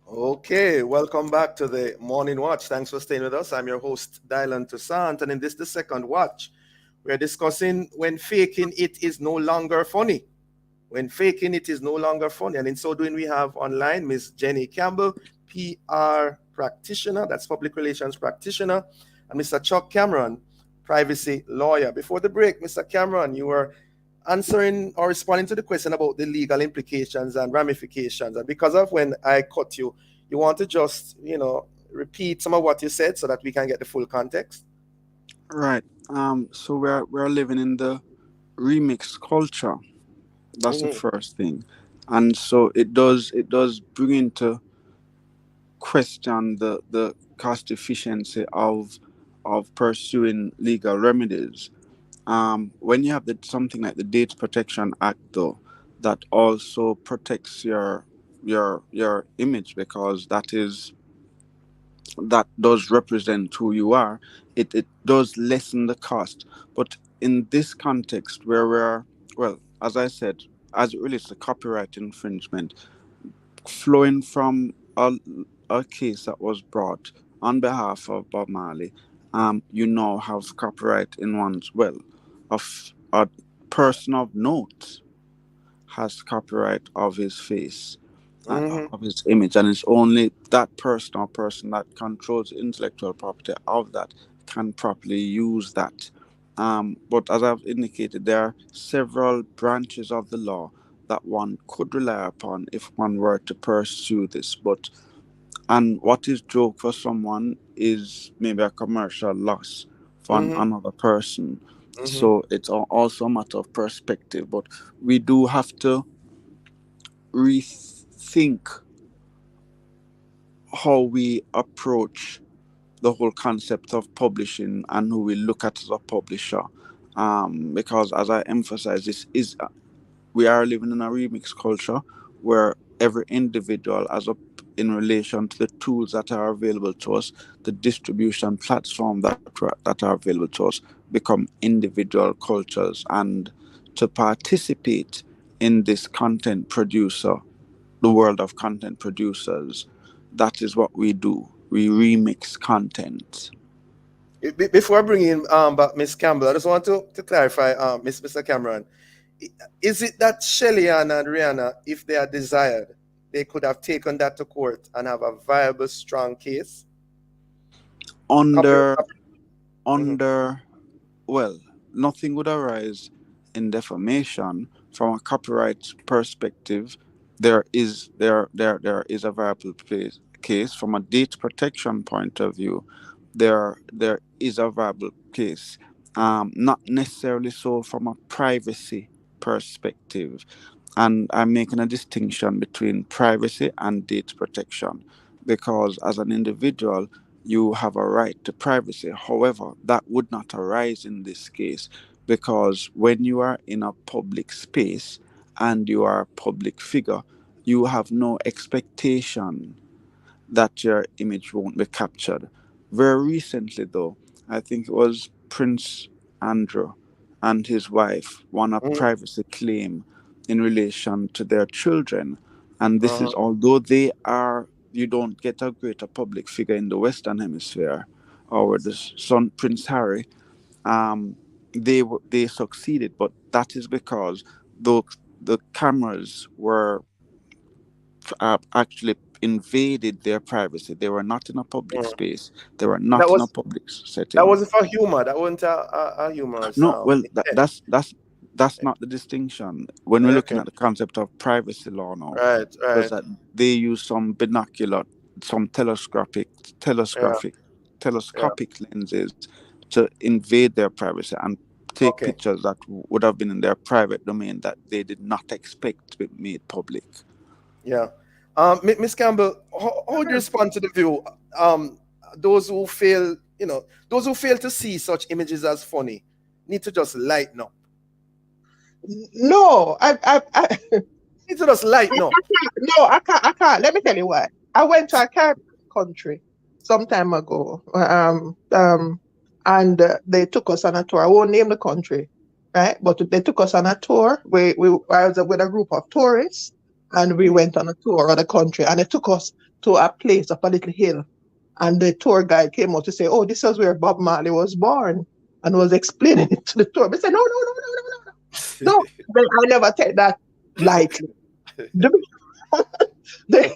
Okay, welcome back to the Morning Watch. Thanks for staying with us. I'm your host, Dylan Toussaint, and in this, the second watch, we're discussing when faking it is no longer funny. When faking it is no longer funny. And in so doing, we have online Miss Jenny Campbell, PR practitioner, that's public relations practitioner, and Mr. Chuck Cameron, privacy lawyer. Before the break, Mr. Cameron, you were answering or responding to the question about the legal implications and ramifications. And because of when I cut you, you want to just, repeat some of what you said so that we can get the full context? Right. So we're living in the remix culture. That's the first thing, and so it does bring into question the cost efficiency of pursuing legal remedies. When you have something like the Data Protection Act, though, that also protects your image, because that does represent who you are. It does lessen the cost. But in this context where as I said, as it relates to copyright infringement, flowing from a case that was brought on behalf of Bob Marley, you now have copyright in one's of a person of note has copyright of his face, of his image, and it's only that person or person that controls intellectual property of that can properly use that. But as I've indicated, there are several branches of the law that one could rely upon if one were to pursue this. And what is joke for someone is maybe a commercial loss for another person. So it's also a matter of perspective. But we do have to rethink how we approach the whole concept of publishing and who we look at as a publisher. Because as I emphasize, we are living in a remix culture where every individual in relation to the tools that are available to us, the distribution platform that are available to us, become individual cultures, and to participate in this content producer, the world of content producers. That is what we do. We remix content. Before I bring in back Miss Campbell, I just want to clarify, Mr. Cameron. Is it that Shelly and Rihanna, if they are desired, they could have taken that to court and have a viable, strong case? Under under well, nothing would arise in defamation from a copyright perspective. There is a viable case from a data protection point of view. There is a viable case. Not necessarily so from a privacy perspective, and I'm making a distinction between privacy and data protection, because as an individual you have a right to privacy. However, that would not arise in this case, because when you are in a public space and you are a public figure, you have no expectation that your image won't be captured. Very recently, though, I think it was Prince Andrew and his wife won a privacy claim in relation to their children. And this is although you don't get a greater public figure in the Western Hemisphere, or with the son Prince Harry, they succeeded, but that is because the cameras were actually invaded their privacy. They were not in a public space. They were That not in a was public that setting. wasn't for humor. That wasn't a humorous No, well, intent. that's not the distinction when we're looking Okay. at the concept of privacy law now. Right. Was that they use some binocular, some Yeah. telescopic lenses to invade their privacy and take Okay. pictures that would have been in their private domain that they did not expect to be made public. Yeah. Miss Campbell, how would you respond to the view? Those who fail, those who fail to see such images as funny need to just lighten up. No, I Need to just lighten up. no, I can't. Let me tell you why. I went to a Caribbean country some time ago, and they took us on a tour. I won't name the country, right? But they took us on a tour. I was with a group of tourists, and we went on a tour of the country, and they took us to a place up a little hill, and the tour guide came out to say, "Oh, this is where Bob Marley was born," and was explaining it to the tour. They said, "No, no, no, no, no, no, no, no." But I never take that lightly. They,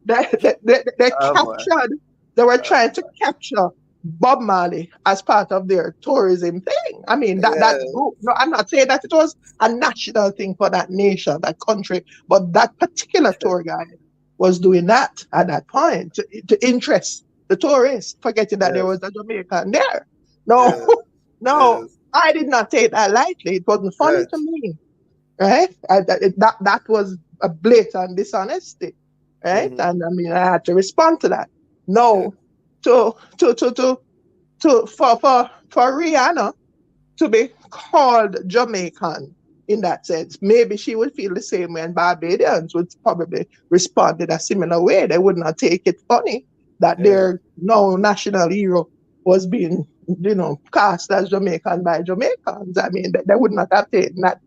they captured, they were trying to capture Bob Marley as part of their tourism thing. I mean, that's good. No, I'm not saying that it was a national thing for that nation, that country, but that particular tour guide was doing that at that point to interest the tourists, forgetting that there was a Jamaican there. No, no, I did not take that lightly. It wasn't funny to me, right? That was a blatant dishonesty, right? And I mean, I had to respond to that. No, for Rihanna to be called Jamaican in that sense, maybe she would feel the same way, and Barbadians would probably respond in a similar way. They would not take it funny that their now national hero was being, cast as Jamaican by Jamaicans. I mean, they would not have taken that,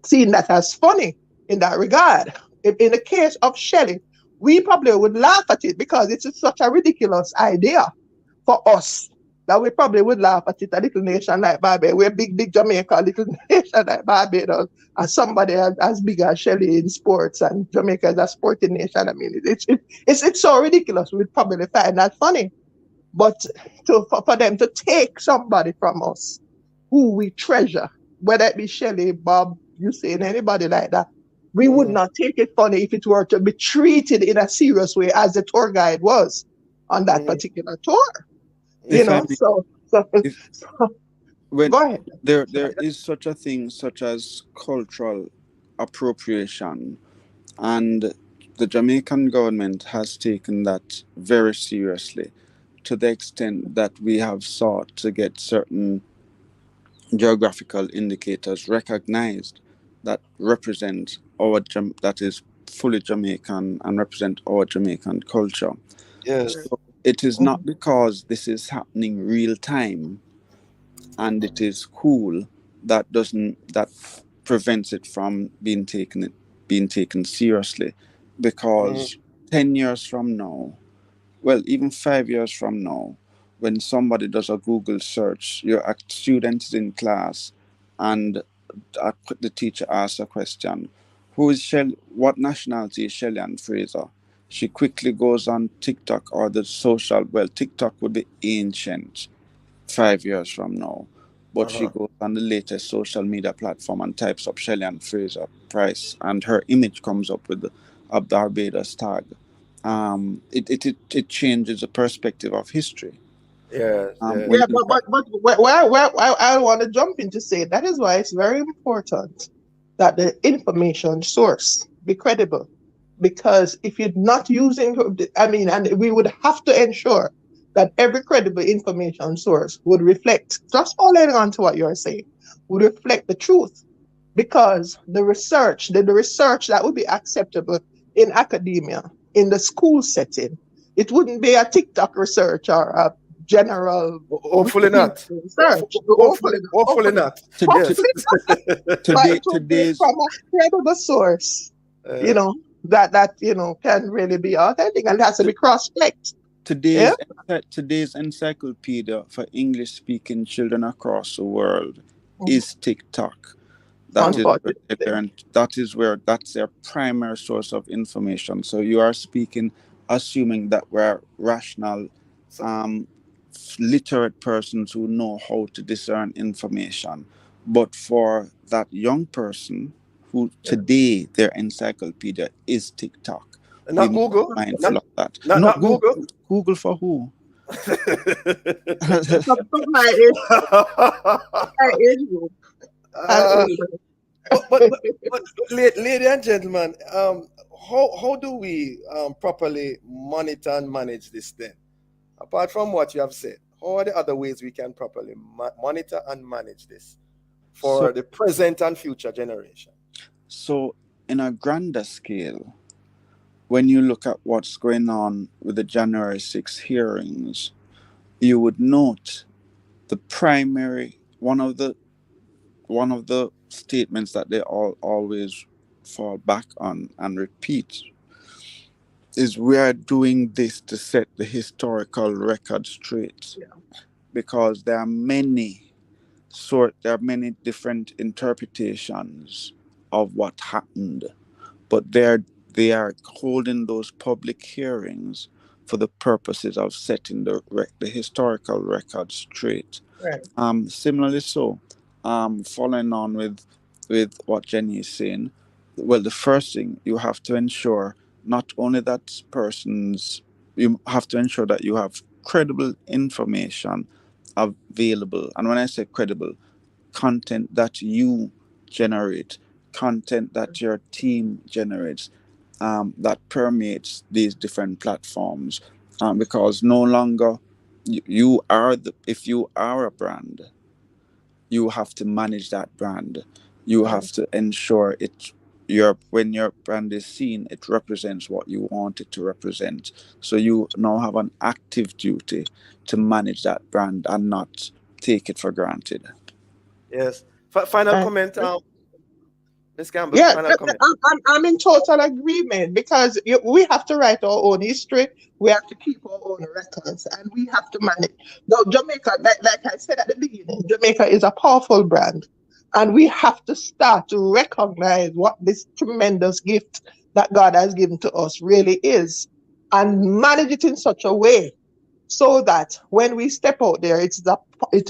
seen that as funny in that regard. In the case of Shelley, we probably would laugh at it because it's such a ridiculous idea for us that we probably would laugh at it. A little nation like Barbados, we're big Jamaica, a little nation like Barbados, and somebody as big as Shelley in sports, and Jamaica is a sporting nation. I mean, it's so ridiculous. We'd probably find that funny. But for them to take somebody from us who we treasure, whether it be Shelley, Bob, Usain, anybody like that, we would not take it funny if it were to be treated in a serious way as the tour guide was on that particular tour. So when go ahead. There is such a thing such as cultural appropriation, and the Jamaican government has taken that very seriously, to the extent that we have sought to get certain geographical indicators recognized that represent that is fully Jamaican and represent our Jamaican culture. Yes. So it is not because this is happening real time and it is cool that prevents it from being taken seriously, Mhm. because 10 years from now, well, even 5 years from now, when somebody does a Google search, your student is in class, and the teacher asks a question, what nationality is Shelley Fraser? She quickly goes on TikTok or the social, well, TikTok would be ancient 5 years from now, but she Uh-huh. goes on the latest social media platform and types up Shelley Fraser Price, and her image comes up with a Barbados tag. It changes the perspective of history. Yes, yes. When Yeah, you look at but where I want to jump in to say that is why it's very important that the information source be credible. Because if you're not using, I mean, and we would have to ensure that every credible information source would reflect, just following on to what you're saying, would reflect the truth. Because the research that would be acceptable in academia, in the school setting, it wouldn't be a TikTok research or a general Hopefully Wikipedia not. research. Hopefully not. Hopefully Hopefully, not. to, to, hopefully not. But today it would be today's from a credible source, you Uh, know, that can really be authentic and it has to be cross-checked. Yeah. today's encyclopedia for English speaking children across the world is TikTok. That is where they Unfortunately. learn. That's their primary source of information. So you are speaking, assuming that we're rational, so, um, literate persons who know how to discern information. But for that young person, who today their encyclopedia is TikTok, we not must Google. be mindful of that. Not Not Google. Google for who? From my age group and Uh, older. but lady and gentlemen, how do we properly monitor and manage this then? Apart from what you have said, how are the other ways we can properly monitor and manage this So, for the present and future generation? so in a grander scale, when you look at what's going on with the January 6 hearings, you would note the primary one of the statements that they all always fall back on and repeat is, we are doing this to set the historical record straight, because there are many different interpretations of what happened, but they are holding those public hearings for the purposes of setting the historical record straight. Right. Similarly, so, following on with what Jenny is saying, well, the first thing you have to ensure, not only that you have to ensure that you have credible information available, and when I say credible, content that you generate, content that your team generates, that permeates these different platforms, because no longer if you are a brand, you have to manage that brand. You Right. have to ensure when your brand is seen, it represents what you want it to represent. So you now have an active duty to manage that brand and not take it for granted. Yes. Final Right. comment, Ms. Campbell. Yeah, Final comment. I'm in total agreement because we have to write our own history. We have to keep our own records and we have to manage. Now, Jamaica, like I said at the beginning, Jamaica is a powerful brand. And we have to start to recognize what this tremendous gift that God has given to us really is and manage it in such a way so that when we step out there, it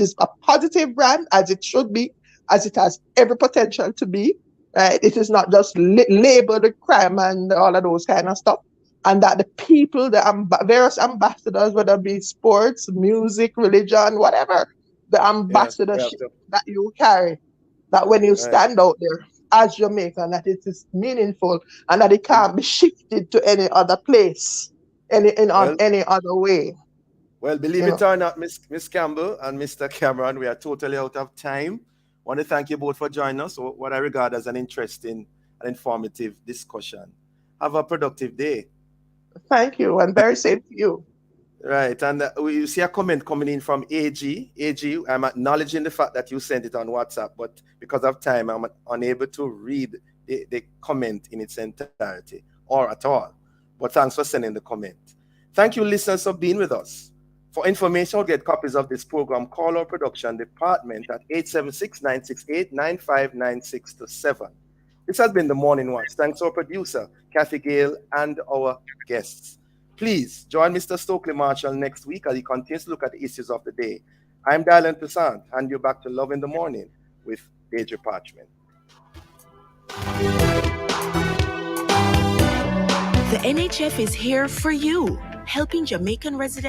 is a positive brand as it should be, as it has every potential to be. Right? It is not just labeled with crime and all of those kind of stuff. And that the people, the various ambassadors, whether it be sports, music, religion, whatever, the Yes, we have ambassadorship to. that you carry, that when you Right. stand out there as Jamaican, that it is meaningful and that it can't be shifted to any other place, on Well, any other way. Well, believe You it know. or not, Miss Campbell and Mr. Cameron, we are totally out of time. I want to thank you both for joining us. What I regard as an interesting and informative discussion. Have a productive day. Thank you, and very same to you. Right, and we see a comment coming in from AG. AG, I'm acknowledging the fact that you sent it on WhatsApp, but because of time, I'm unable to read the comment in its entirety or at all. But thanks for sending the comment. Thank you, listeners, for being with us. For information or get copies of this program, call our production department at 876-968-9596-7. This has been the Morning Watch. Thanks to our producer, Kathy Gale, and our guests. Please join Mr. Stokely Marshall next week as he continues to look at the issues of the day. I'm Dylan Toussaint, and you're back to Love in the Morning with Deidre Parchment. The NHF is here for you, helping Jamaican residents